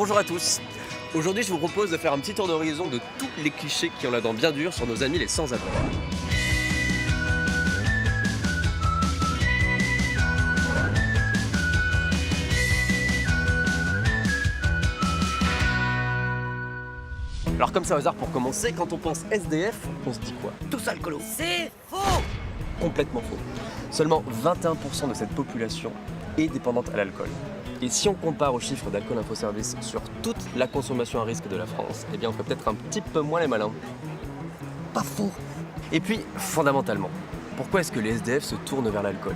Bonjour à tous. Aujourd'hui, je vous propose de faire un petit tour d'horizon de tous les clichés qui ont la dent bien dure sur nos amis les sans-abri. Alors comme ça au hasard pour commencer, quand on pense SDF, on se dit quoi? Tous alcoolos. C'est faux! Complètement faux. Seulement 21% de cette population est dépendante à l'alcool. Et si on compare aux chiffres d'Alcool Info Service sur toute la consommation à risque de la France, eh bien on fait peut-être un petit peu moins les malins. Pas faux! Et puis, fondamentalement, pourquoi est-ce que les SDF se tournent vers l'alcool?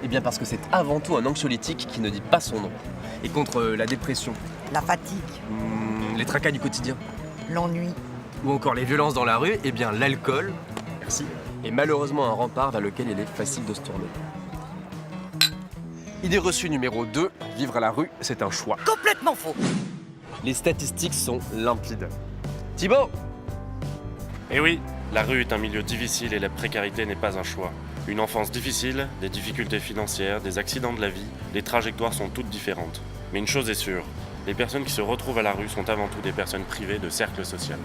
Eh bien parce que c'est avant tout un anxiolytique qui ne dit pas son nom. Et contre la dépression, La fatigue, les tracas du quotidien, l'ennui. ou encore les violences dans la rue, eh bien l'alcool, merci, est malheureusement un rempart vers lequel il est facile de se tourner. Idée reçue numéro 2, vivre à la rue, c'est un choix. Complètement faux! Les statistiques sont limpides. Thibaut! Eh oui, la rue est un milieu difficile et la précarité n'est pas un choix. Une enfance difficile, des difficultés financières, des accidents de la vie, les trajectoires sont toutes différentes. Mais une chose est sûre, les personnes qui se retrouvent à la rue sont avant tout des personnes privées de cercle social.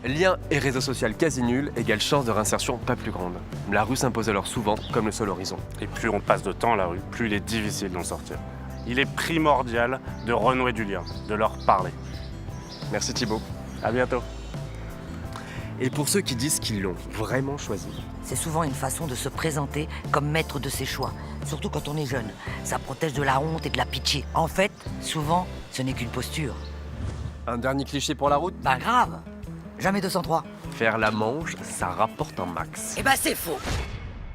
Lien et réseau social quasi nul égale chance de réinsertion pas plus grande. La rue s'impose alors souvent comme le seul horizon. Et plus on passe de temps à la rue, plus il est difficile d'en sortir. Il est primordial de renouer du lien, de leur parler. Merci Thibaut. À bientôt. Et pour ceux qui disent qu'ils l'ont vraiment choisi, C'est souvent une façon de se présenter comme maître de ses choix, surtout quand on est jeune. Ça protège de la honte et de la pitié. En fait, souvent, ce n'est qu'une posture. un dernier cliché pour la route, Bah grave! Jamais 203. faire la manche, ça rapporte un max. Eh ben c'est faux!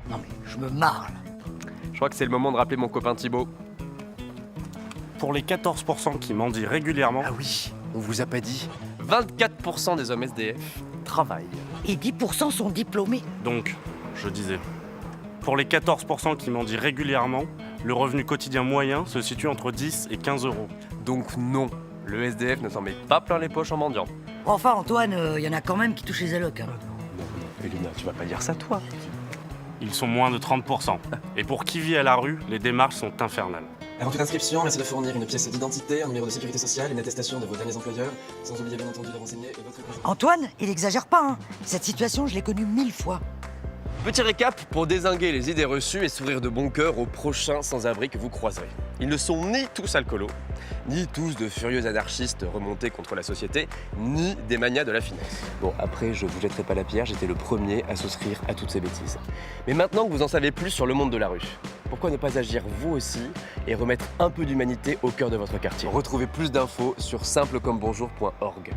Non mais, je me marre là. Je crois que c'est le moment de rappeler mon copain Thibaut. Pour les 14% qui mendient régulièrement, Ah oui, on vous a pas dit. 24% des hommes SDF travaillent. Et 10% sont diplômés. donc, je disais, pour les 14% qui mendient régulièrement, le revenu quotidien moyen se situe entre 10 et 15 euros. Donc non, le SDF ne s'en met pas plein les poches en mendiant. Enfin Antoine, y en a quand même qui touchent les allocs. Hein. Non, Elina, tu vas pas dire ça toi. Ils sont moins de 30%. Et pour qui vit à la rue, les démarches sont infernales. Avant toute inscription, merci de fournir une pièce d'identité, un numéro de sécurité sociale, une attestation de vos derniers employeurs, sans oublier bien entendu de renseigner votre président. Antoine, il exagère pas, hein. Cette situation, je l'ai connue 1000 fois. Petit récap pour dézinguer les idées reçues et sourire de bon cœur aux prochains sans-abri que vous croiserez. Ils ne sont ni tous alcoolos, ni tous de furieux anarchistes remontés contre la société, ni des manias de la finance. Bon, après, je vous jetterai pas la pierre, j'étais le premier à souscrire à toutes ces bêtises. Mais maintenant que vous en savez plus sur le monde de la rue, pourquoi ne pas agir vous aussi et remettre un peu d'humanité au cœur de votre quartier? Retrouvez plus d'infos sur simplecommebonjour.org.